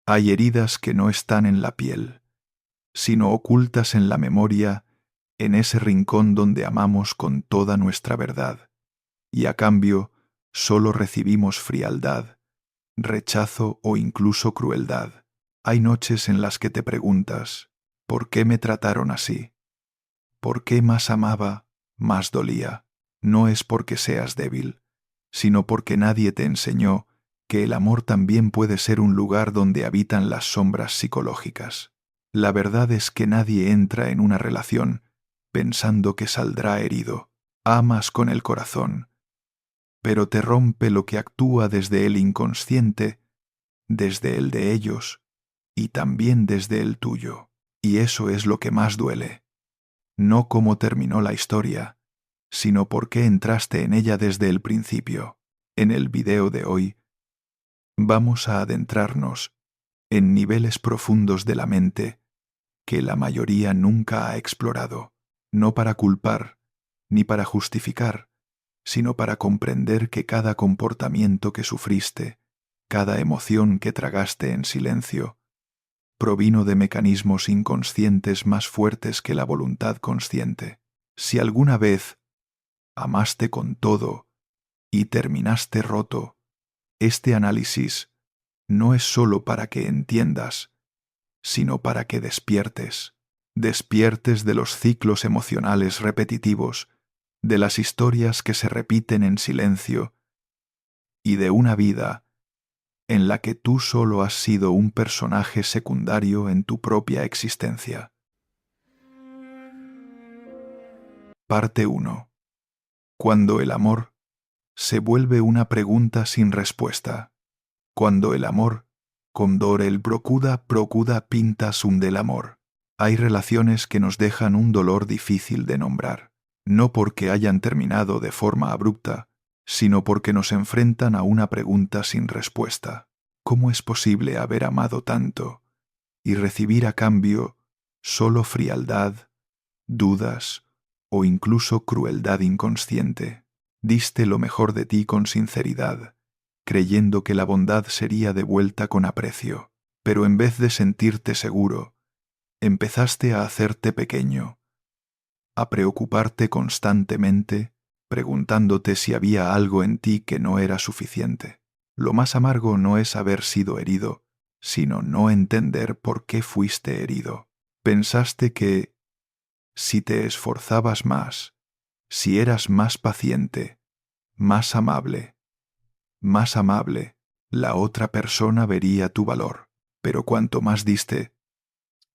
Hay heridas que no están en la piel, sino ocultas en la memoria, en ese rincón donde amamos con toda nuestra verdad, y a cambio solo recibimos frialdad, rechazo o incluso crueldad. Hay noches en las que te preguntas, ¿por qué me trataron así? ¿Por qué más amaba, más dolía? No es porque seas débil, sino porque nadie te enseñó que el amor también puede ser un lugar donde habitan las sombras psicológicas. La verdad es que nadie entra en una relación pensando que saldrá herido. Amas con el corazón, pero te rompe lo que actúa desde el inconsciente, desde el de ellos y también desde el tuyo. Y eso es lo que más duele. No cómo terminó la historia, sino por qué entraste en ella desde el principio. En el video de hoy, vamos a adentrarnos en niveles profundos de la mente que la mayoría nunca ha explorado, no para culpar ni para justificar, sino para comprender que cada comportamiento que sufriste, cada emoción que tragaste en silencio, provino de mecanismos inconscientes más fuertes que la voluntad consciente. Si alguna vez amaste con todo y terminaste roto, este análisis no es sólo para que entiendas, sino para que despiertes de los ciclos emocionales repetitivos, de las historias que se repiten en silencio y de una vida en la que tú solo has sido un personaje secundario en tu propia existencia. Parte 1. Cuando el amor se vuelve una pregunta sin respuesta. Cuando el amor, condor el procuda pinta sum del amor. Hay relaciones que nos dejan un dolor difícil de nombrar, no porque hayan terminado de forma abrupta, sino porque nos enfrentan a una pregunta sin respuesta. ¿Cómo es posible haber amado tanto y recibir a cambio solo frialdad, dudas o incluso crueldad inconsciente? Diste lo mejor de ti con sinceridad, creyendo que la bondad sería devuelta con aprecio, pero en vez de sentirte seguro, empezaste a hacerte pequeño, a preocuparte constantemente, preguntándote si había algo en ti que no era suficiente. Lo más amargo no es haber sido herido, sino no entender por qué fuiste herido. Pensaste que, si te esforzabas más, si eras más paciente, más amable, la otra persona vería tu valor. Pero cuanto más diste,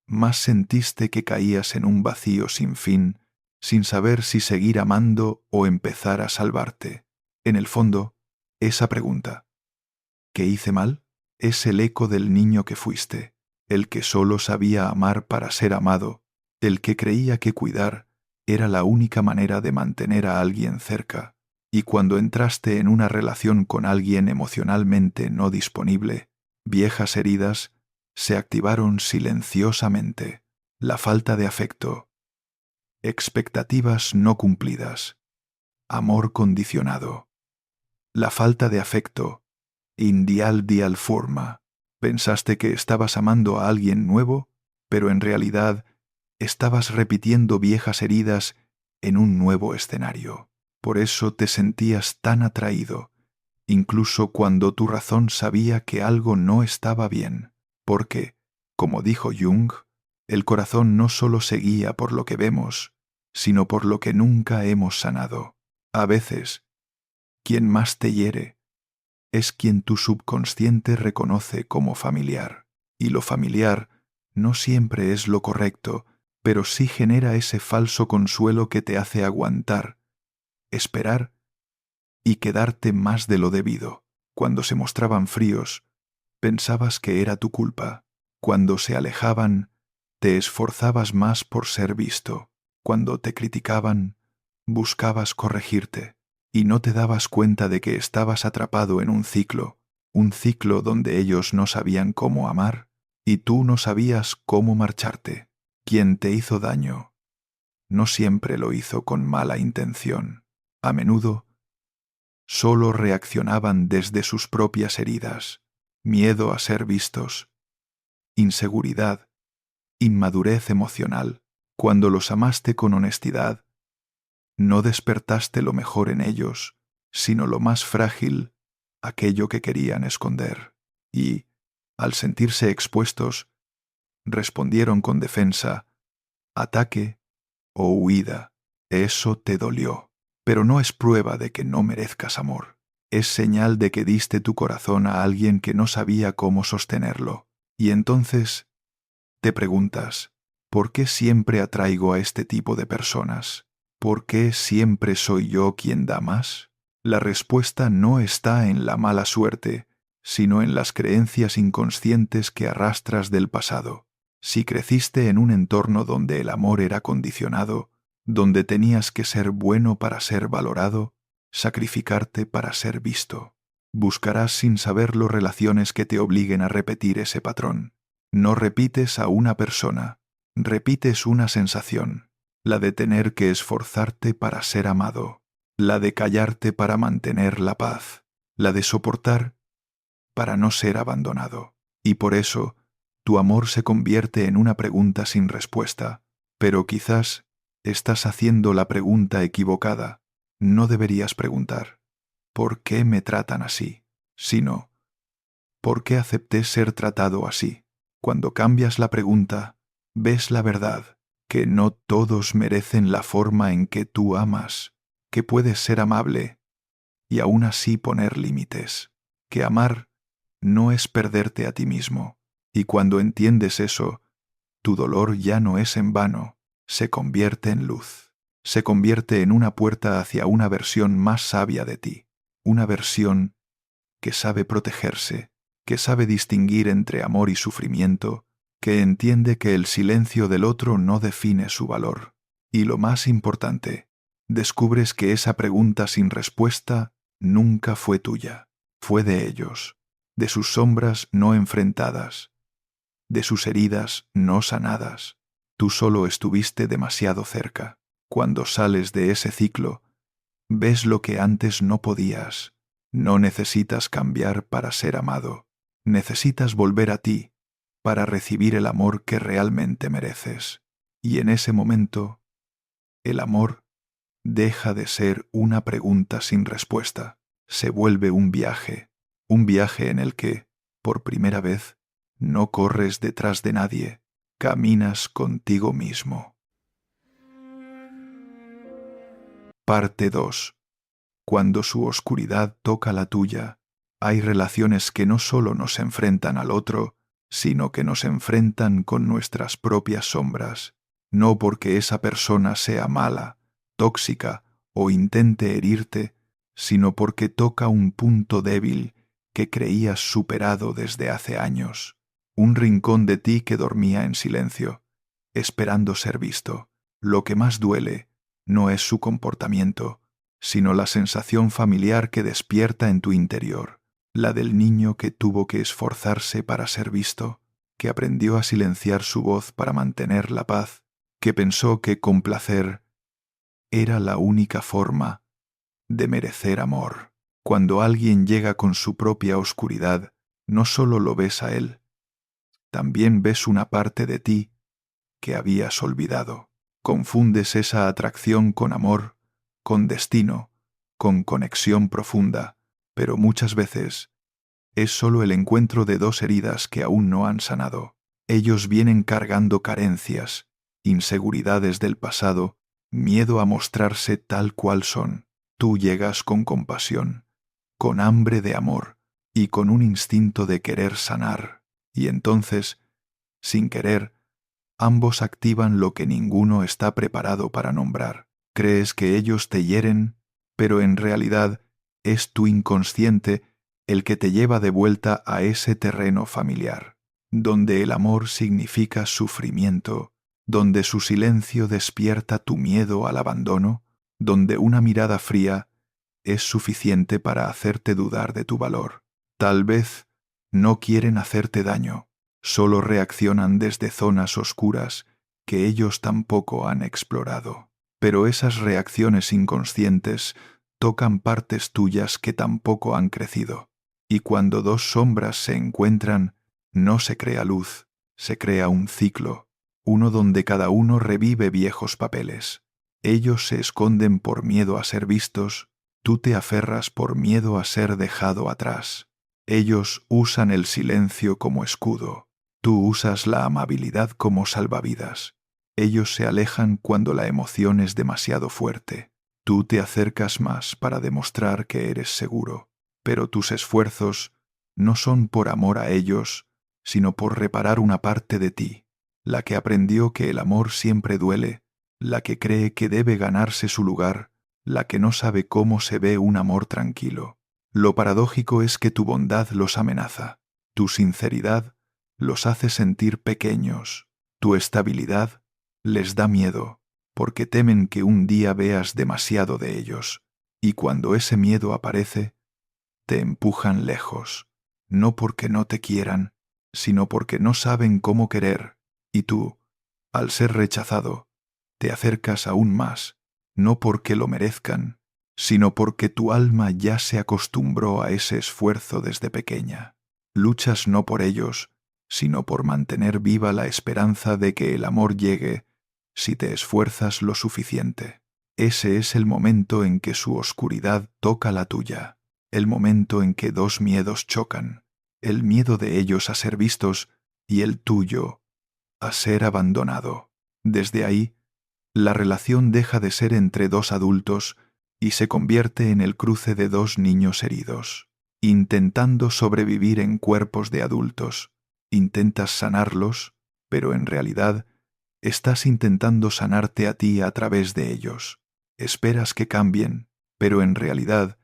más sentiste que caías en un vacío sin fin, sin saber si seguir amando o empezar a salvarte. En el fondo, esa pregunta, ¿qué hice mal?, es el eco del niño que fuiste, el que solo sabía amar para ser amado, el que creía que cuidar era la única manera de mantener a alguien cerca, y cuando entraste en una relación con alguien emocionalmente no disponible, viejas heridas se activaron silenciosamente. La falta de afecto, expectativas no cumplidas, amor condicionado. La falta de afecto, dial forma. Pensaste que estabas amando a alguien nuevo, pero en realidad estabas repitiendo viejas heridas en un nuevo escenario. Por eso te sentías tan atraído, incluso cuando tu razón sabía que algo no estaba bien, porque, como dijo Jung, el corazón no solo se guía por lo que vemos, sino por lo que nunca hemos sanado. A veces, quien más te hiere es quien tu subconsciente reconoce como familiar. Y lo familiar no siempre es lo correcto, pero sí genera ese falso consuelo que te hace aguantar, esperar y quedarte más de lo debido. Cuando se mostraban fríos, pensabas que era tu culpa. Cuando se alejaban, te esforzabas más por ser visto. Cuando te criticaban, buscabas corregirte. Y no te dabas cuenta de que estabas atrapado en un ciclo donde ellos no sabían cómo amar y tú no sabías cómo marcharte. Quien te hizo daño no siempre lo hizo con mala intención. A menudo, solo reaccionaban desde sus propias heridas, miedo a ser vistos, inseguridad, inmadurez emocional. Cuando los amaste con honestidad, no despertaste lo mejor en ellos, sino lo más frágil, aquello que querían esconder. Y, al sentirse expuestos, respondieron con defensa, ataque o huida. Eso te dolió, pero no es prueba de que no merezcas amor. Es señal de que diste tu corazón a alguien que no sabía cómo sostenerlo. Y entonces te preguntas, ¿por qué siempre atraigo a este tipo de personas? ¿Por qué siempre soy yo quien da más? La respuesta no está en la mala suerte, sino en las creencias inconscientes que arrastras del pasado. Si creciste en un entorno donde el amor era condicionado, donde tenías que ser bueno para ser valorado, sacrificarte para ser visto, buscarás sin saberlo relaciones que te obliguen a repetir ese patrón. No repites a una persona, repites una sensación, la de tener que esforzarte para ser amado, la de callarte para mantener la paz, la de soportar para no ser abandonado. Y por eso, tu amor se convierte en una pregunta sin respuesta, pero quizás estás haciendo la pregunta equivocada. No deberías preguntar, ¿por qué me tratan así? Sino, ¿por qué acepté ser tratado así? Cuando cambias la pregunta, ves la verdad, que no todos merecen la forma en que tú amas, que puedes ser amable y aún así poner límites, que amar no es perderte a ti mismo, y cuando entiendes eso, tu dolor ya no es en vano, se convierte en luz, se convierte en una puerta hacia una versión más sabia de ti, una versión que sabe protegerse, que sabe distinguir entre amor y sufrimiento, que entiende que el silencio del otro no define su valor. Y lo más importante, descubres que esa pregunta sin respuesta nunca fue tuya, fue de ellos, de sus sombras no enfrentadas, de sus heridas no sanadas. Tú solo estuviste demasiado cerca. Cuando sales de ese ciclo, ves lo que antes no podías. No necesitas cambiar para ser amado. Necesitas volver a ti para recibir el amor que realmente mereces. Y en ese momento, el amor deja de ser una pregunta sin respuesta. Se vuelve un viaje en el que, por primera vez, no corres detrás de nadie, caminas contigo mismo. Parte 2. Cuando su oscuridad toca la tuya, hay relaciones que no solo nos enfrentan al otro, sino que nos enfrentan con nuestras propias sombras, no porque esa persona sea mala, tóxica o intente herirte, sino porque toca un punto débil que creías superado desde hace años, un rincón de ti que dormía en silencio, esperando ser visto. Lo que más duele no es su comportamiento, sino la sensación familiar que despierta en tu interior, la del niño que tuvo que esforzarse para ser visto, que aprendió a silenciar su voz para mantener la paz, que pensó que complacer era la única forma de merecer amor. Cuando alguien llega con su propia oscuridad, no solo lo ves a él, también ves una parte de ti que habías olvidado. Confundes esa atracción con amor, con destino, con conexión profunda, pero muchas veces es solo el encuentro de dos heridas que aún no han sanado. Ellos vienen cargando carencias, inseguridades del pasado, miedo a mostrarse tal cual son. Tú llegas con compasión, con hambre de amor y con un instinto de querer sanar. Y entonces, sin querer, ambos activan lo que ninguno está preparado para nombrar. Crees que ellos te hieren, pero en realidad es tu inconsciente el que te lleva de vuelta a ese terreno familiar, donde el amor significa sufrimiento, donde su silencio despierta tu miedo al abandono, donde una mirada fría es suficiente para hacerte dudar de tu valor. Tal vez no quieren hacerte daño, solo reaccionan desde zonas oscuras que ellos tampoco han explorado. Pero esas reacciones inconscientes tocan partes tuyas que tampoco han crecido. Y cuando dos sombras se encuentran, no se crea luz, Se crea un ciclo, uno donde cada uno revive viejos papeles. Ellos se esconden por miedo a ser vistos, tú te aferras por miedo a ser dejado atrás. Ellos usan el silencio como escudo, tú usas la amabilidad como salvavidas. Ellos se alejan cuando la emoción es demasiado fuerte. Tú te acercas más para demostrar que eres seguro, pero tus esfuerzos no son por amor a ellos, sino por reparar una parte de ti, la que aprendió que el amor siempre duele, la que cree que debe ganarse su lugar, la que no sabe cómo se ve un amor tranquilo. Lo paradójico es que tu bondad los amenaza, tu sinceridad los hace sentir pequeños, tu estabilidad les da miedo, porque temen que un día veas demasiado de ellos, y cuando ese miedo aparece, te empujan lejos, no porque no te quieran, sino porque no saben cómo querer, y tú, al ser rechazado, te acercas aún más, no porque lo merezcan, sino porque tu alma ya se acostumbró a ese esfuerzo desde pequeña. Luchas no por ellos, sino por mantener viva la esperanza de que el amor llegue si te esfuerzas lo suficiente. Ese es el momento en que su oscuridad toca la tuya, el momento en que dos miedos chocan, el miedo de ellos a ser vistos y el tuyo a ser abandonado. Desde ahí, la relación deja de ser entre dos adultos y se convierte en el cruce de dos niños heridos, intentando sobrevivir en cuerpos de adultos. Intentas sanarlos, pero en realidad estás intentando sanarte a ti a través de ellos. Esperas que cambien, pero en realidad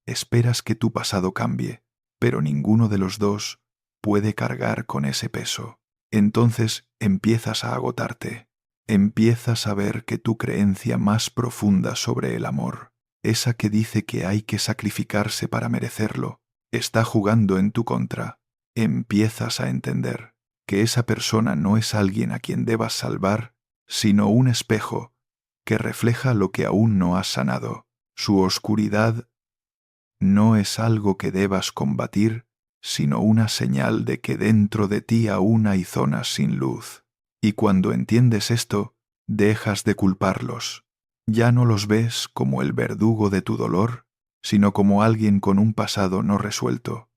esperas que tu pasado cambie, pero ninguno de los dos puede cargar con ese peso. Entonces empiezas a agotarte. Empiezas a ver que tu creencia más profunda sobre el amor, esa que dice que hay que sacrificarse para merecerlo, está jugando en tu contra. Empiezas a entender que esa persona no es alguien a quien debas salvar, sino un espejo que refleja lo que aún no has sanado. Su oscuridad no es algo que debas combatir, sino una señal de que dentro de ti aún hay zonas sin luz. Y cuando entiendes esto, dejas de culparlos. Ya no los ves como el verdugo de tu dolor, sino como alguien con un pasado no resuelto,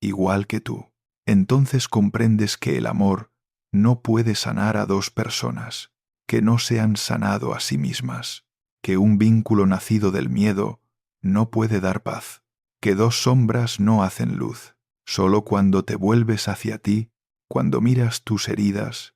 igual que tú. Entonces comprendes que el amor no puede sanar a dos personas que no se han sanado a sí mismas, que un vínculo nacido del miedo no puede dar paz, que dos sombras no hacen luz. Solo cuando te vuelves hacia ti, cuando miras tus heridas,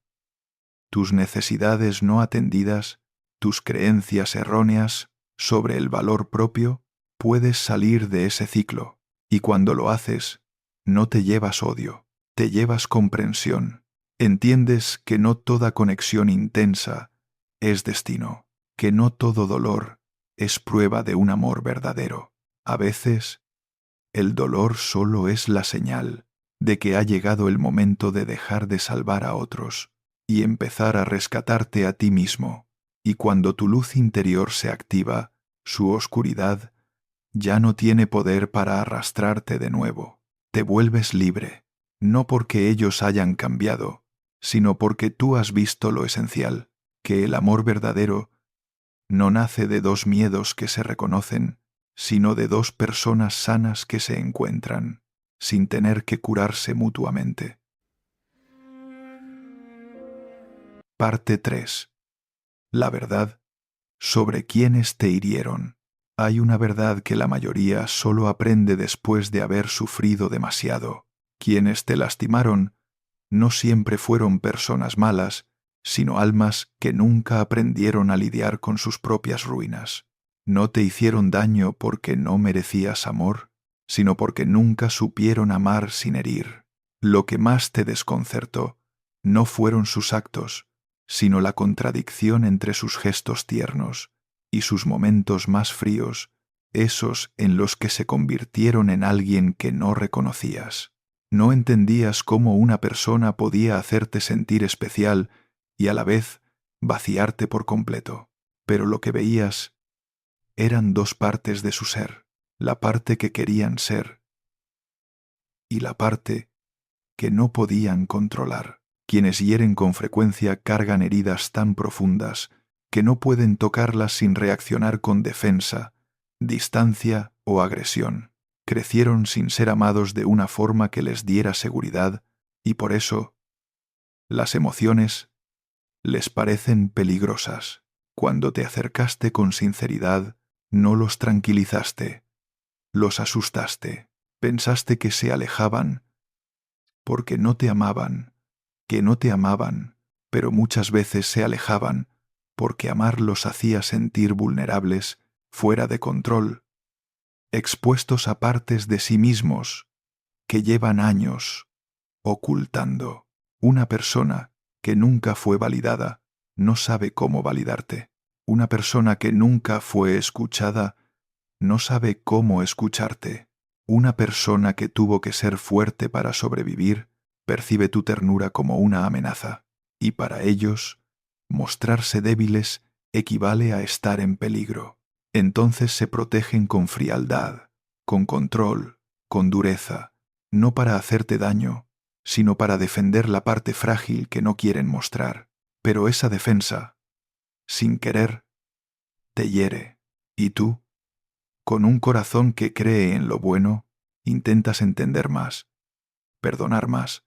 tus necesidades no atendidas, tus creencias erróneas sobre el valor propio, puedes salir de ese ciclo, y cuando lo haces, no te llevas odio, te llevas comprensión. Entiendes que no toda conexión intensa es destino, que no todo dolor es prueba de un amor verdadero. A veces, el dolor solo es la señal de que ha llegado el momento de dejar de salvar a otros y empezar a rescatarte a ti mismo. Y cuando tu luz interior se activa, su oscuridad ya no tiene poder para arrastrarte de nuevo. Te vuelves libre, no porque ellos hayan cambiado, sino porque tú has visto lo esencial, que el amor verdadero no nace de dos miedos que se reconocen, sino de dos personas sanas que se encuentran, sin tener que curarse mutuamente. Parte 3. La verdad sobre quienes te hirieron. Hay una verdad que la mayoría solo aprende después de haber sufrido demasiado. Quienes te lastimaron no siempre fueron personas malas, sino almas que nunca aprendieron a lidiar con sus propias ruinas. No te hicieron daño porque no merecías amor, sino porque nunca supieron amar sin herir. Lo que más te desconcertó no fueron sus actos, sino la contradicción entre sus gestos tiernos y sus momentos más fríos, esos en los que se convirtieron en alguien que no reconocías. No entendías cómo una persona podía hacerte sentir especial y a la vez vaciarte por completo, pero lo que veías eran dos partes de su ser, la parte que querían ser y la parte que no podían controlar. Quienes hieren con frecuencia cargan heridas tan profundas que no pueden tocarlas sin reaccionar con defensa, distancia o agresión. Crecieron sin ser amados de una forma que les diera seguridad y por eso las emociones les parecen peligrosas. Cuando te acercaste con sinceridad, no los tranquilizaste, los asustaste. Pensaste que se alejaban porque no te amaban, que no te amaban, pero muchas veces se alejaban porque amar los hacía sentir vulnerables, fuera de control, expuestos a partes de sí mismos que llevan años ocultando. Una persona que nunca fue validada no sabe cómo validarte. Una persona que nunca fue escuchada no sabe cómo escucharte. Una persona que tuvo que ser fuerte para sobrevivir percibe tu ternura como una amenaza, y para ellos, mostrarse débiles equivale a estar en peligro. Entonces se protegen con frialdad, con control, con dureza, no para hacerte daño, sino para defender la parte frágil que no quieren mostrar. Pero esa defensa, sin querer, te hiere, y tú, con un corazón que cree en lo bueno, intentas entender más, perdonar más,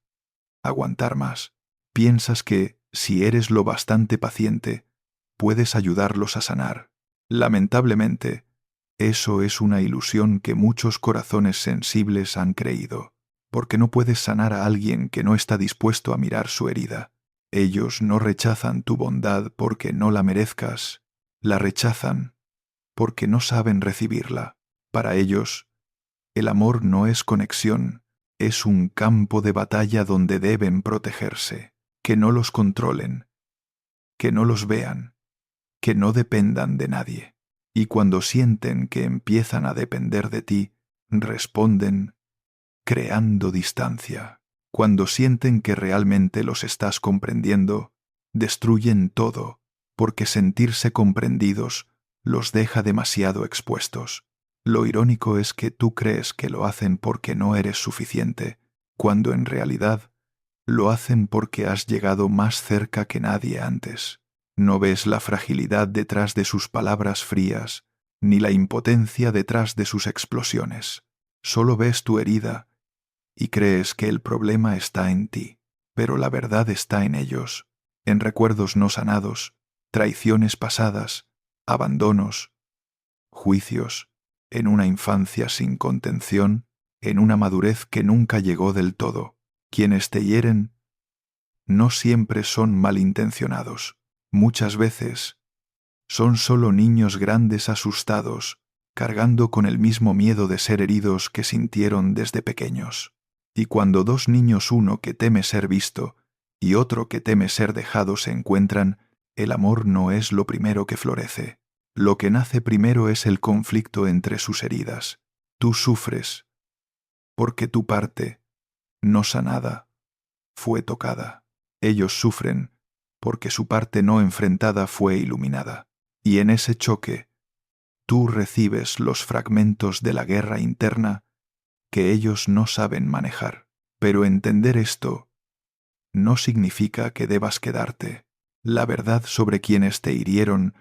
aguantar más. Piensas que, si eres lo bastante paciente, puedes ayudarlos a sanar. Lamentablemente, eso es una ilusión que muchos corazones sensibles han creído, porque no puedes sanar a alguien que no está dispuesto a mirar su herida. Ellos no rechazan tu bondad porque no la merezcas, la rechazan porque no saben recibirla. Para ellos, el amor no es conexión, es un campo de batalla donde deben protegerse, que no los controlen, que no los vean, que no dependan de nadie. Y cuando sienten que empiezan a depender de ti, responden creando distancia. Cuando sienten que realmente los estás comprendiendo, destruyen todo, porque sentirse comprendidos los deja demasiado expuestos. Lo irónico es que tú crees que lo hacen porque no eres suficiente, cuando en realidad lo hacen porque has llegado más cerca que nadie antes. No ves la fragilidad detrás de sus palabras frías, ni la impotencia detrás de sus explosiones. Solo ves tu herida y crees que el problema está en ti, pero la verdad está en ellos, en recuerdos no sanados, traiciones pasadas, abandonos, juicios, en una infancia sin contención, en una madurez que nunca llegó del todo. Quienes te hieren no siempre son malintencionados. Muchas veces son solo niños grandes asustados, cargando con el mismo miedo de ser heridos que sintieron desde pequeños. Y cuando dos niños, uno que teme ser visto y otro que teme ser dejado, se encuentran, el amor no es lo primero que florece. Lo que nace primero es el conflicto entre sus heridas. Tú sufres porque tu parte, no sanada, fue tocada. Ellos sufren porque su parte no enfrentada fue iluminada. Y en ese choque, tú recibes los fragmentos de la guerra interna que ellos no saben manejar. Pero entender esto no significa que debas quedarte. La verdad sobre quienes te hirieron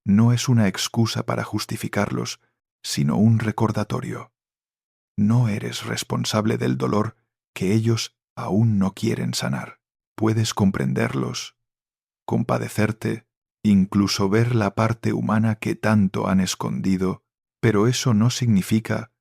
no es una excusa para justificarlos, sino un recordatorio. No eres responsable del dolor que ellos aún no quieren sanar. Puedes comprenderlos, compadecerte, incluso ver la parte humana que tanto han escondido, pero eso no significa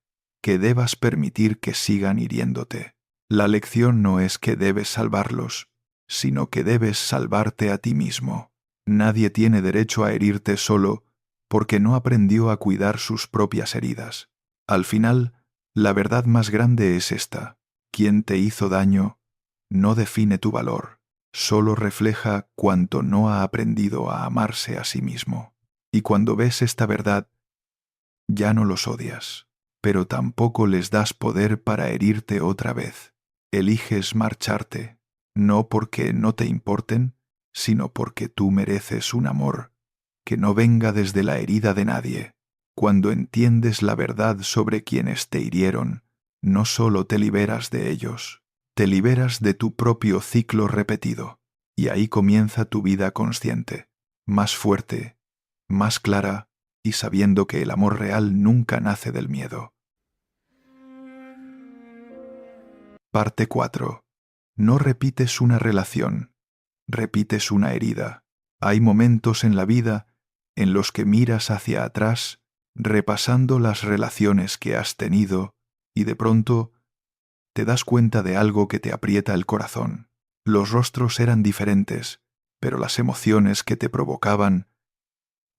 que debas permitir que sigan hiriéndote. La lección no es que debes salvarlos, sino que debes salvarte a ti mismo. Nadie tiene derecho a herirte solo porque no aprendió a cuidar sus propias heridas. Al final, la verdad más grande es esta: quien te hizo daño no define tu valor, solo refleja cuánto no ha aprendido a amarse a sí mismo. Y cuando ves esta verdad, ya no los odias, pero tampoco les das poder para herirte otra vez. Eliges marcharte, no porque no te importen, sino porque tú mereces un amor que no venga desde la herida de nadie. Cuando entiendes la verdad sobre quienes te hirieron, no solo te liberas de ellos, Te liberas de tu propio ciclo repetido, y ahí comienza tu vida consciente, más fuerte, más clara, y sabiendo que el amor real nunca nace del miedo. Parte 4. No repites una relación, repites una herida. Hay momentos en la vida en los que miras hacia atrás, repasando las relaciones que has tenido, y de pronto te das cuenta de algo que te aprieta el corazón. Los rostros eran diferentes, pero las emociones que te provocaban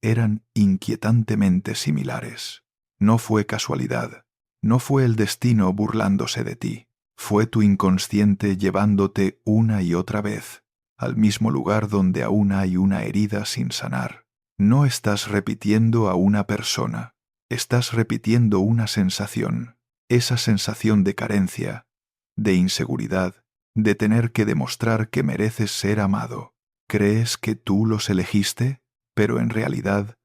eran inquietantemente similares. No fue casualidad, no fue el destino burlándose de ti, fue tu inconsciente llevándote una y otra vez al mismo lugar donde aún hay una herida sin sanar. No estás repitiendo a una persona, estás repitiendo una sensación, esa sensación de carencia, de inseguridad, de tener que demostrar que mereces ser amado. ¿Crees que tú los elegiste? Pero en realidad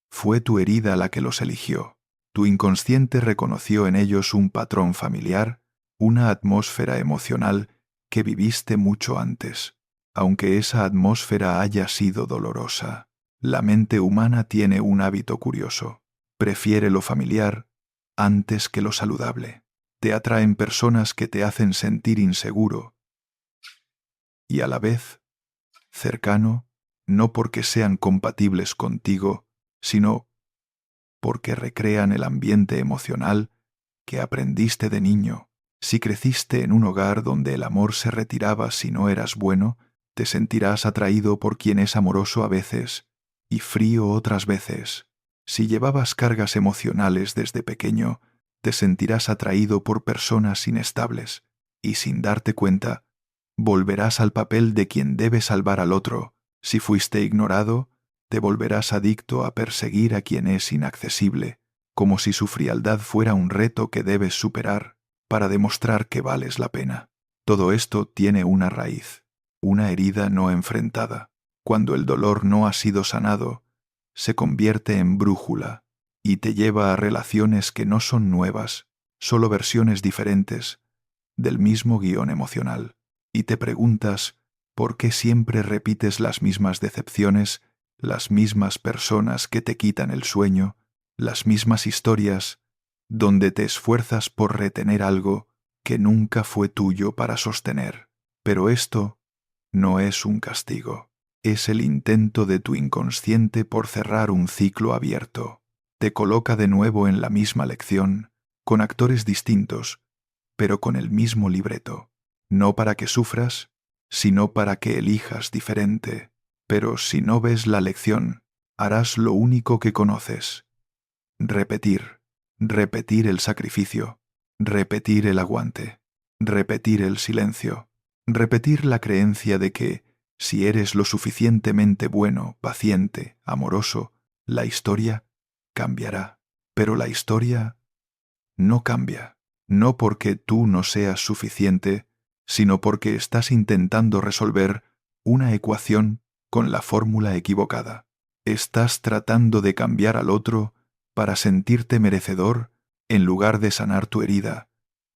fue tu herida la que los eligió. Tu inconsciente reconoció en ellos un patrón familiar, una atmósfera emocional que viviste mucho antes. Aunque esa atmósfera haya sido dolorosa, la mente humana tiene un hábito curioso. Prefiere lo familiar antes que lo saludable. Te atraen personas que te hacen sentir inseguro y a la vez cercano, no porque sean compatibles contigo, sino porque recrean el ambiente emocional que aprendiste de niño. Si creciste en un hogar donde el amor se retiraba si no eras bueno, te sentirás atraído por quien es amoroso a veces y frío otras veces. Si llevabas cargas emocionales desde pequeño, te sentirás atraído por personas inestables y sin darte cuenta, volverás al papel de quien debe salvar al otro. Si fuiste ignorado, te volverás adicto a perseguir a quien es inaccesible, como si su frialdad fuera un reto que debes superar para demostrar que vales la pena. Todo esto tiene una raíz, una herida no enfrentada. Cuando el dolor no ha sido sanado, se convierte en brújula y te lleva a relaciones que no son nuevas, solo versiones diferentes del mismo guión emocional. Y te preguntas, ¿por qué siempre repites las mismas decepciones, las mismas personas que te quitan el sueño, las mismas historias, donde te esfuerzas por retener algo que nunca fue tuyo para sostener? Pero esto no es un castigo, es el intento de tu inconsciente por cerrar un ciclo abierto. Te coloca de nuevo en la misma lección, con actores distintos, pero con el mismo libreto. No para que sufras, sino para que elijas diferente. Pero si no ves la lección, harás lo único que conoces. Repetir, repetir el sacrificio, repetir el aguante, repetir el silencio, repetir la creencia de que, si eres lo suficientemente bueno, paciente, amoroso, la historia cambiará. Pero la historia no cambia, no porque tú no seas suficiente, sino porque estás intentando resolver una ecuación con la fórmula equivocada. Estás tratando de cambiar al otro para sentirte merecedor en lugar de sanar tu herida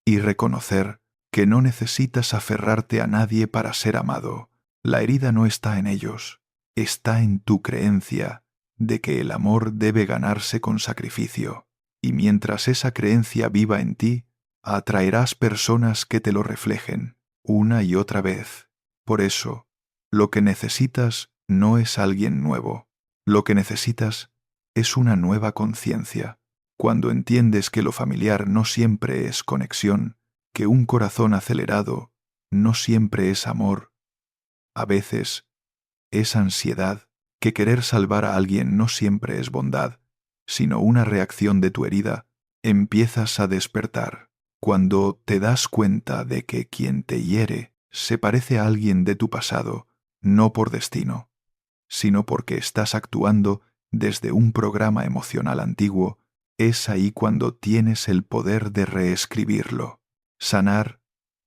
y reconocer que no necesitas aferrarte a nadie para ser amado. La herida no está en ellos, está en tu creencia de que el amor debe ganarse con sacrificio. Y mientras esa creencia viva en ti, atraerás personas que te lo reflejen, una y otra vez. Por eso, lo que necesitas no es alguien nuevo. Lo que necesitas es una nueva conciencia. Cuando entiendes que lo familiar no siempre es conexión, que un corazón acelerado no siempre es amor, a veces es ansiedad, que querer salvar a alguien no siempre es bondad, sino una reacción de tu herida, empiezas a despertar. Cuando te das cuenta de que quien te hiere se parece a alguien de tu pasado, no por destino, sino porque estás actuando desde un programa emocional antiguo, es ahí cuando tienes el poder de reescribirlo. Sanar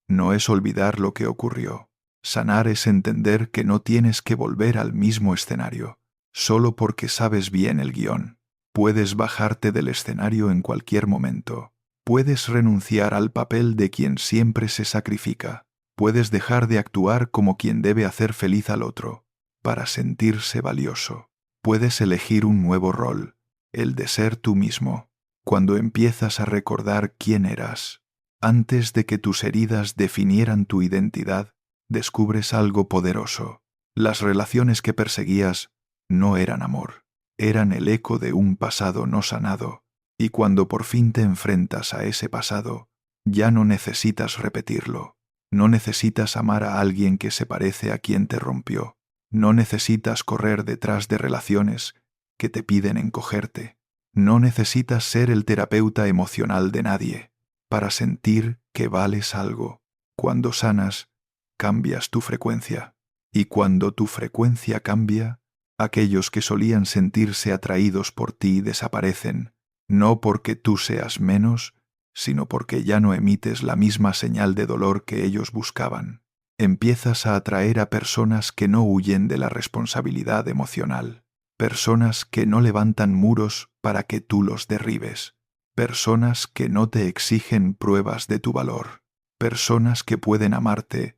no es olvidar lo que ocurrió. Sanar es entender que no tienes que volver al mismo escenario, solo porque sabes bien el guión. Puedes bajarte del escenario en cualquier momento. Puedes renunciar al papel de quien siempre se sacrifica. Puedes dejar de actuar como quien debe hacer feliz al otro, para sentirse valioso. Puedes elegir un nuevo rol, el de ser tú mismo, cuando empiezas a recordar quién eras. Antes de que tus heridas definieran tu identidad, descubres algo poderoso. Las relaciones que perseguías no eran amor, eran el eco de un pasado no sanado, y cuando por fin te enfrentas a ese pasado, ya no necesitas repetirlo. No necesitas amar a alguien que se parece a quien te rompió. No necesitas correr detrás de relaciones que te piden encogerte. No necesitas ser el terapeuta emocional de nadie para sentir que vales algo. Cuando sanas, cambias tu frecuencia. Y cuando tu frecuencia cambia, aquellos que solían sentirse atraídos por ti desaparecen, no porque tú seas menos, sino porque ya no emites la misma señal de dolor que ellos buscaban. Empiezas a atraer a personas que no huyen de la responsabilidad emocional, personas que no levantan muros para que tú los derribes, personas que no te exigen pruebas de tu valor, personas que pueden amarte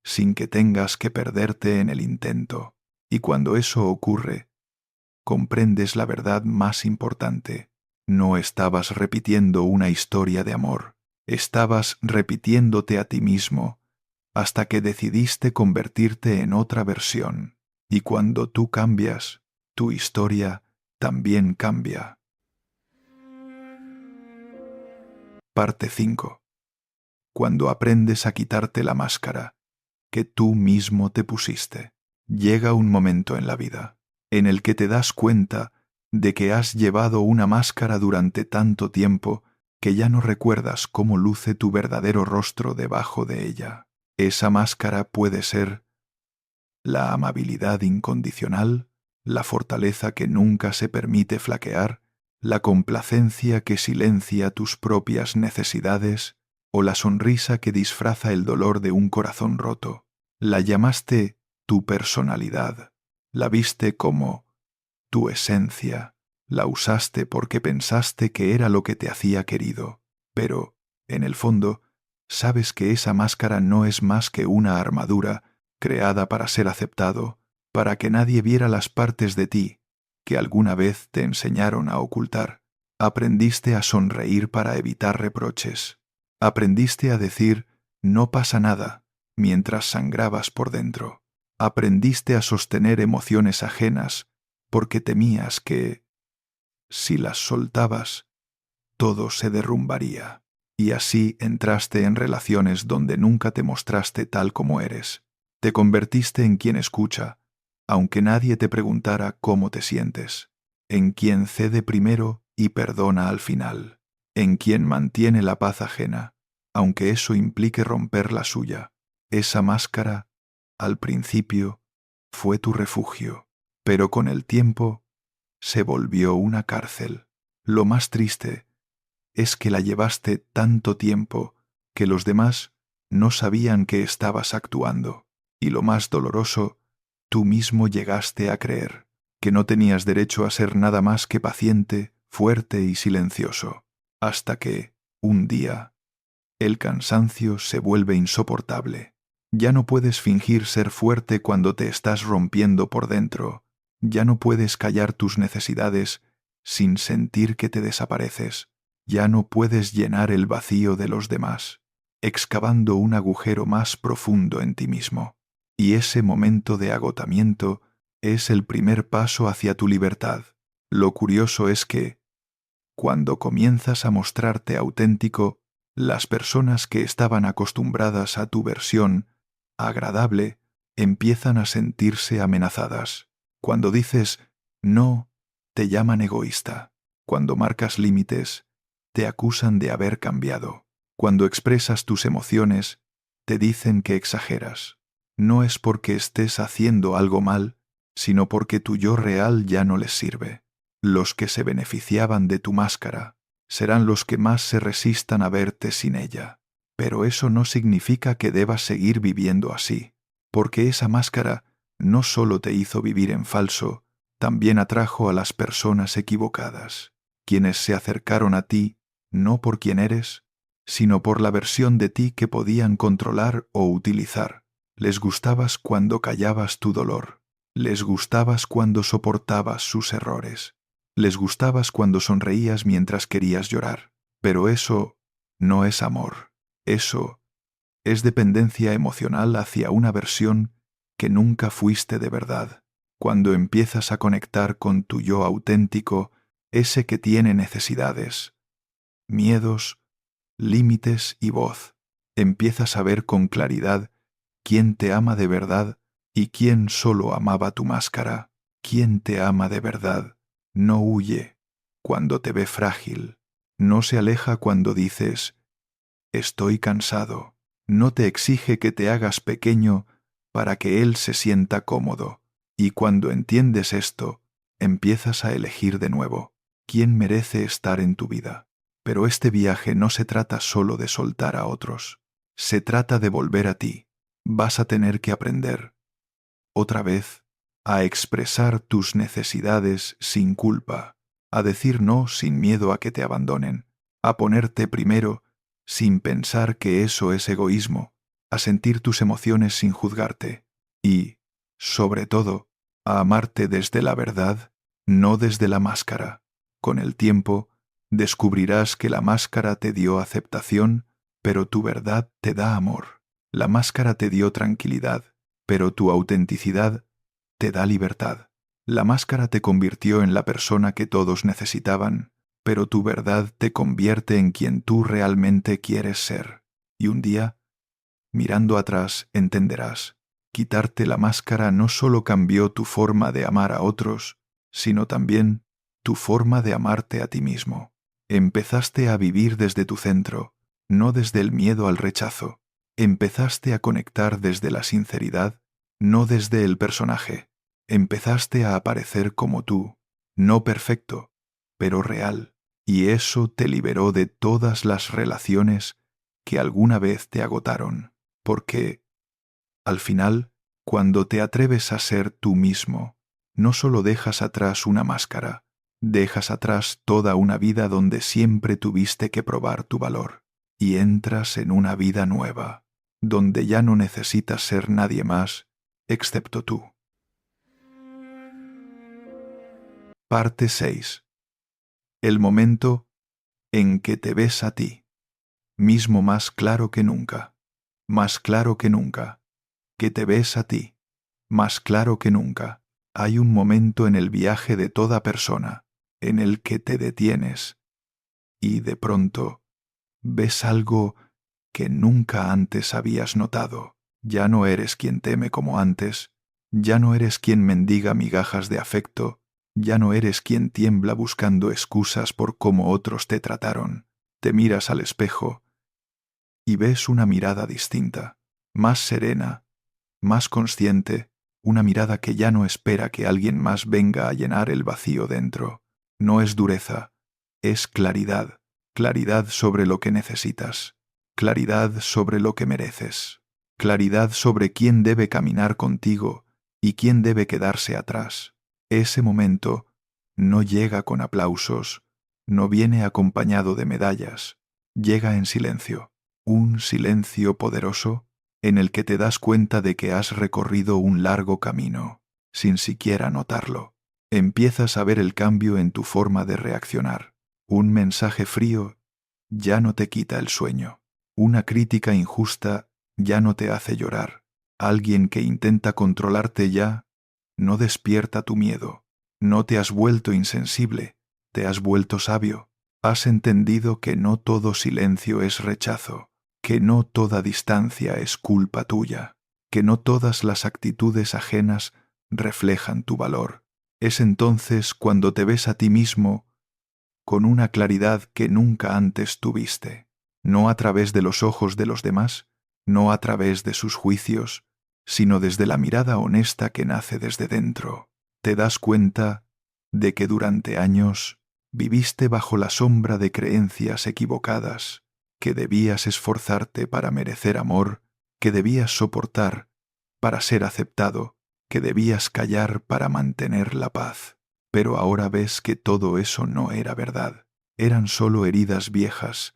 sin que tengas que perderte en el intento. Y cuando eso ocurre, comprendes la verdad más importante. No estabas repitiendo una historia de amor, estabas repitiéndote a ti mismo hasta que decidiste convertirte en otra versión. Y cuando tú cambias, tu historia también cambia. Parte 5. Cuando aprendes a quitarte la máscara que tú mismo te pusiste. Llega un momento en la vida en el que te das cuenta de que has llevado una máscara durante tanto tiempo que ya no recuerdas cómo luce tu verdadero rostro debajo de ella. Esa máscara puede ser la amabilidad incondicional, la fortaleza que nunca se permite flaquear, la complacencia que silencia tus propias necesidades o la sonrisa que disfraza el dolor de un corazón roto. La llamaste tu personalidad, la viste como tu esencia, la usaste porque pensaste que era lo que te hacía querido, pero, en el fondo, sabes que esa máscara no es más que una armadura creada para ser aceptado, para que nadie viera las partes de ti que alguna vez te enseñaron a ocultar. Aprendiste a sonreír para evitar reproches. Aprendiste a decir «no pasa nada» mientras sangrabas por dentro. Aprendiste a sostener emociones ajenas porque temías que, si las soltabas, todo se derrumbaría. Y así entraste en relaciones donde nunca te mostraste tal como eres. Te convertiste en quien escucha, aunque nadie te preguntara cómo te sientes, en quien cede primero y perdona al final, en quien mantiene la paz ajena, aunque eso implique romper la suya. Esa máscara, al principio, fue tu refugio, pero con el tiempo se volvió una cárcel. Lo más triste es que la llevaste tanto tiempo que los demás no sabían que estabas actuando. Y lo más doloroso, tú mismo llegaste a creer que no tenías derecho a ser nada más que paciente, fuerte y silencioso, hasta que, un día, el cansancio se vuelve insoportable. Ya no puedes fingir ser fuerte cuando te estás rompiendo por dentro. Ya no puedes callar tus necesidades sin sentir que te desapareces. Ya no puedes llenar el vacío de los demás, excavando un agujero más profundo en ti mismo. Y ese momento de agotamiento es el primer paso hacia tu libertad. Lo curioso es que, cuando comienzas a mostrarte auténtico, las personas que estaban acostumbradas a tu versión agradable empiezan a sentirse amenazadas. Cuando dices no, te llaman egoísta. Cuando marcas límites, te acusan de haber cambiado. Cuando expresas tus emociones, te dicen que exageras. No es porque estés haciendo algo mal, sino porque tu yo real ya no les sirve. Los que se beneficiaban de tu máscara serán los que más se resistan a verte sin ella. Pero eso no significa que debas seguir viviendo así, porque esa máscara no solo te hizo vivir en falso, también atrajo a las personas equivocadas, quienes se acercaron a ti no por quien eres, sino por la versión de ti que podían controlar o utilizar. Les gustabas cuando callabas tu dolor. Les gustabas cuando soportabas sus errores. Les gustabas cuando sonreías mientras querías llorar. Pero eso no es amor. Eso es dependencia emocional hacia una versión que nunca fuiste de verdad. Cuando empiezas a conectar con tu yo auténtico, ese que tiene necesidades, miedos, límites y voz, empiezas a ver con claridad quién te ama de verdad y quién solo amaba tu máscara. Quien te ama de verdad no huye cuando te ve frágil, no se aleja cuando dices, estoy cansado, no te exige que te hagas pequeño para que él se sienta cómodo. Y cuando entiendes esto, empiezas a elegir de nuevo quién merece estar en tu vida. Pero este viaje no se trata solo de soltar a otros, se trata de volver a ti. Vas a tener que aprender, otra vez, a expresar tus necesidades sin culpa, a decir no sin miedo a que te abandonen, a ponerte primero sin pensar que eso es egoísmo, a sentir tus emociones sin juzgarte y, sobre todo, a amarte desde la verdad, no desde la máscara. Con el tiempo, descubrirás que la máscara te dio aceptación, pero tu verdad te da amor. La máscara te dio tranquilidad, pero tu autenticidad te da libertad. La máscara te convirtió en la persona que todos necesitaban, pero tu verdad te convierte en quien tú realmente quieres ser. Y un día, mirando atrás, entenderás. Quitarte la máscara no solo cambió tu forma de amar a otros, sino también tu forma de amarte a ti mismo. Empezaste a vivir desde tu centro, no desde el miedo al rechazo. Empezaste a conectar desde la sinceridad, no desde el personaje. Empezaste a aparecer como tú, no perfecto, pero real, y eso te liberó de todas las relaciones que alguna vez te agotaron, porque, al final, cuando te atreves a ser tú mismo, no solo dejas atrás una máscara, dejas atrás toda una vida donde siempre tuviste que probar tu valor, y entras en una vida nueva, donde ya no necesitas ser nadie más, excepto tú. Parte 6. El momento en que te ves a ti, mismo más claro que nunca, que te ves a ti, más claro que nunca. Hay un momento en el viaje de toda persona, en el que te detienes, y de pronto ves algo que nunca antes habías notado. Ya no eres quien teme como antes, ya no eres quien mendiga migajas de afecto, ya no eres quien tiembla buscando excusas por cómo otros te trataron. Te miras al espejo y ves una mirada distinta, más serena, más consciente, una mirada que ya no espera que alguien más venga a llenar el vacío dentro. No es dureza, es claridad, claridad sobre lo que necesitas, claridad sobre lo que mereces, claridad sobre quién debe caminar contigo y quién debe quedarse atrás. Ese momento no llega con aplausos, no viene acompañado de medallas, llega en silencio, un silencio poderoso en el que te das cuenta de que has recorrido un largo camino, sin siquiera notarlo. Empiezas a ver el cambio en tu forma de reaccionar. Un mensaje frío ya no te quita el sueño. Una crítica injusta ya no te hace llorar. Alguien que intenta controlarte ya no despierta tu miedo. No te has vuelto insensible, te has vuelto sabio. Has entendido que no todo silencio es rechazo, que no toda distancia es culpa tuya, que no todas las actitudes ajenas reflejan tu valor. Es entonces cuando te ves a ti mismo con una claridad que nunca antes tuviste, no a través de los ojos de los demás, no a través de sus juicios, sino desde la mirada honesta que nace desde dentro. Te das cuenta de que durante años viviste bajo la sombra de creencias equivocadas, que debías esforzarte para merecer amor, que debías soportar para ser aceptado, que debías callar para mantener la paz. Pero ahora ves que todo eso no era verdad. Eran solo heridas viejas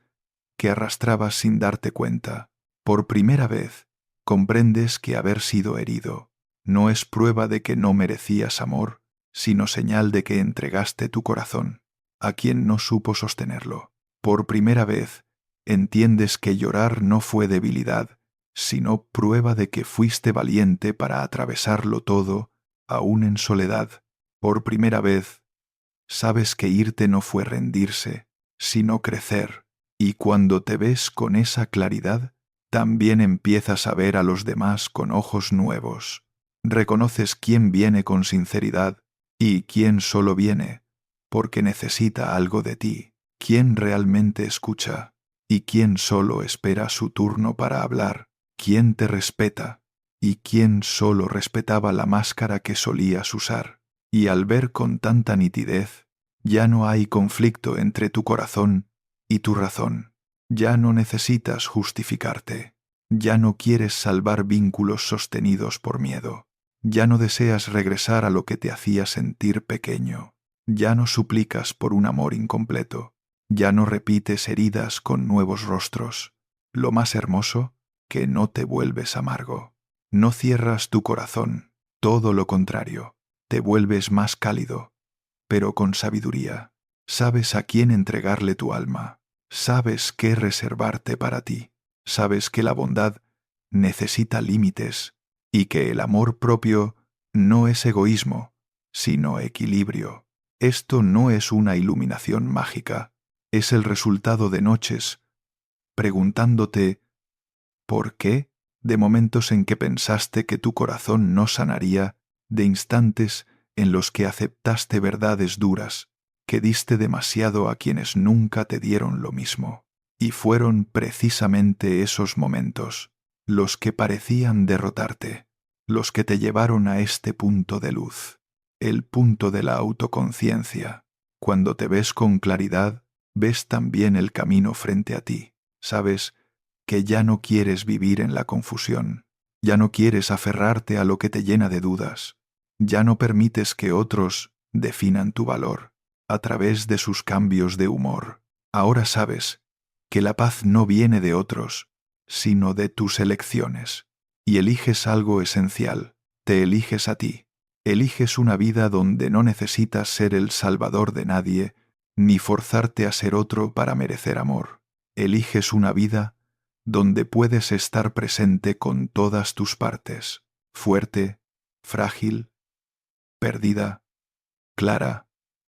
que arrastrabas sin darte cuenta. Por primera vez, comprendes que haber sido herido no es prueba de que no merecías amor, sino señal de que entregaste tu corazón a quien no supo sostenerlo. Por primera vez, entiendes que llorar no fue debilidad, sino prueba de que fuiste valiente para atravesarlo todo, aún en soledad. Por primera vez, sabes que irte no fue rendirse, sino crecer, y cuando te ves con esa claridad, también empiezas a ver a los demás con ojos nuevos. Reconoces quién viene con sinceridad y quién solo viene porque necesita algo de ti, quién realmente escucha y quién solo espera su turno para hablar, quién te respeta y quién solo respetaba la máscara que solías usar. Y al ver con tanta nitidez, ya no hay conflicto entre tu corazón y tu razón. Ya no necesitas justificarte. Ya no quieres salvar vínculos sostenidos por miedo. Ya no deseas regresar a lo que te hacía sentir pequeño. Ya no suplicas por un amor incompleto. Ya no repites heridas con nuevos rostros. Lo más hermoso, que no te vuelves amargo. No cierras tu corazón, todo lo contrario. Te vuelves más cálido, pero con sabiduría. Sabes a quién entregarle tu alma. Sabes qué reservarte para ti. Sabes que la bondad necesita límites y que el amor propio no es egoísmo, sino equilibrio. Esto no es una iluminación mágica, es el resultado de noches preguntándote ¿por qué? De momentos en que pensaste que tu corazón no sanaría, de instantes en los que aceptaste verdades duras, que diste demasiado a quienes nunca te dieron lo mismo. Y fueron precisamente esos momentos los que parecían derrotarte, los que te llevaron a este punto de luz, el punto de la autoconciencia. Cuando te ves con claridad, ves también el camino frente a ti. Sabes que ya no quieres vivir en la confusión, ya no quieres aferrarte a lo que te llena de dudas, ya no permites que otros definan tu valor a través de sus cambios de humor. Ahora sabes que la paz no viene de otros, sino de tus elecciones, y eliges algo esencial, te eliges a ti, eliges una vida donde no necesitas ser el salvador de nadie, ni forzarte a ser otro para merecer amor. Eliges una vida donde puedes estar presente con todas tus partes, fuerte, frágil, perdida, clara,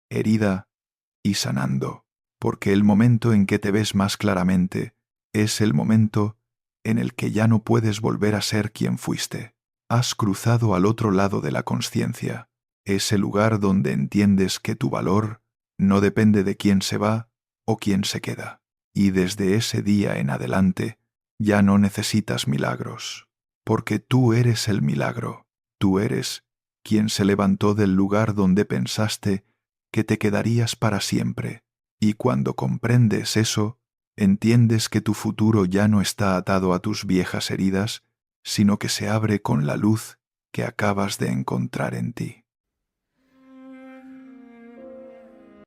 herida y sanando, porque el momento en que te ves más claramente es el momento en el que ya no puedes volver a ser quien fuiste. Has cruzado al otro lado de la consciencia, ese lugar donde entiendes que tu valor no depende de quién se va o quién se queda. Y desde ese día en adelante, ya no necesitas milagros, porque tú eres el milagro, tú eres quien se levantó del lugar donde pensaste que te quedarías para siempre, y cuando comprendes eso, entiendes que tu futuro ya no está atado a tus viejas heridas, sino que se abre con la luz que acabas de encontrar en ti.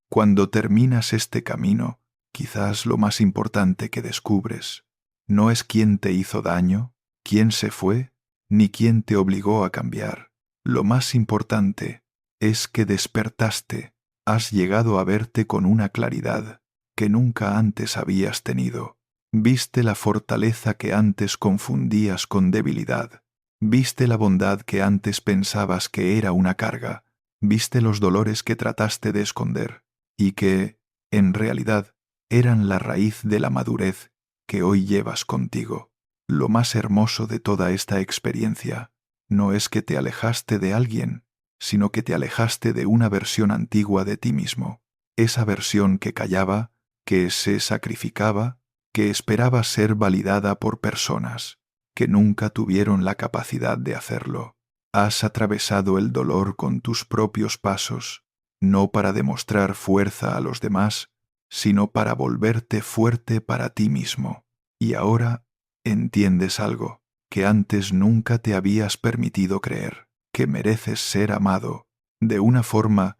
Cuando terminas este camino, quizás lo más importante que descubres no es quién te hizo daño, quién se fue, ni quién te obligó a cambiar. Lo más importante es que despertaste, has llegado a verte con una claridad que nunca antes habías tenido. Viste la fortaleza que antes confundías con debilidad. Viste la bondad que antes pensabas que era una carga. Viste los dolores que trataste de esconder y que, en realidad, eran la raíz de la madurez que hoy llevas contigo. Lo más hermoso de toda esta experiencia no es que te alejaste de alguien, sino que te alejaste de una versión antigua de ti mismo, esa versión que callaba, que se sacrificaba, que esperaba ser validada por personas que nunca tuvieron la capacidad de hacerlo. Has atravesado el dolor con tus propios pasos, no para demostrar fuerza a los demás, sino para volverte fuerte para ti mismo. Y ahora entiendes algo que antes nunca te habías permitido creer, que mereces ser amado de una forma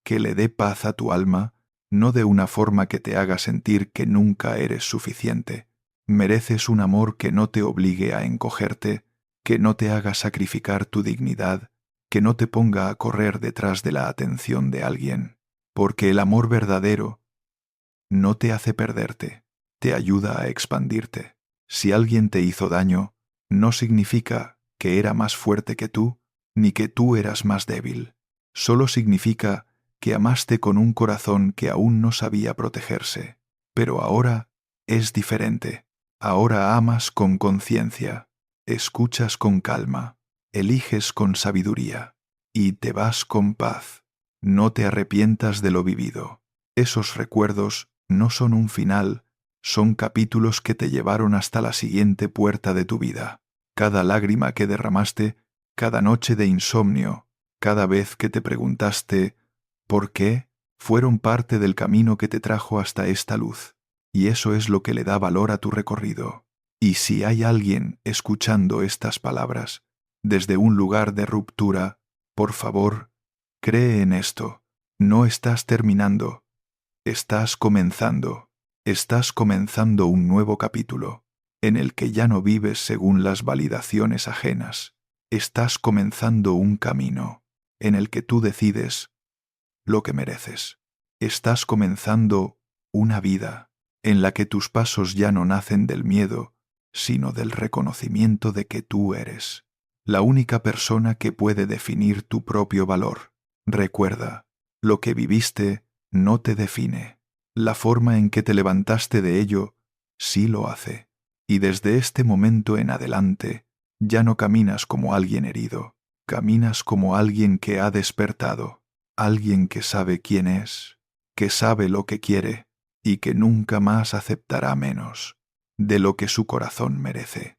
que le dé paz a tu alma no de una forma que te haga sentir que nunca eres suficiente. Mereces un amor que no te obligue a encogerte, que no te haga sacrificar tu dignidad, que no te ponga a correr detrás de la atención de alguien, porque el amor verdadero no te hace perderte, te ayuda a expandirte. Si alguien te hizo daño, no significa que era más fuerte que tú, ni que tú eras más débil. Solo significa que amaste con un corazón que aún no sabía protegerse. Pero ahora es diferente. Ahora amas con conciencia, escuchas con calma, eliges con sabiduría y te vas con paz. No te arrepientas de lo vivido. Esos recuerdos no son un final, son capítulos que te llevaron hasta la siguiente puerta de tu vida. Cada lágrima que derramaste, cada noche de insomnio, cada vez que te preguntaste ¿por qué?, fueron parte del camino que te trajo hasta esta luz. Y eso es lo que le da valor a tu recorrido. Y si hay alguien escuchando estas palabras desde un lugar de ruptura, por favor, cree en esto. No estás terminando. Estás comenzando. Estás comenzando un nuevo capítulo, en el que ya no vives según las validaciones ajenas. Estás comenzando un camino, en el que tú decides lo que mereces. Estás comenzando una vida, en la que tus pasos ya no nacen del miedo, sino del reconocimiento de que tú eres la única persona que puede definir tu propio valor. Recuerda, lo que viviste no te define. La forma en que te levantaste de ello sí lo hace. Y desde este momento en adelante, ya no caminas como alguien herido, caminas como alguien que ha despertado, alguien que sabe quién es, que sabe lo que quiere y que nunca más aceptará menos de lo que su corazón merece.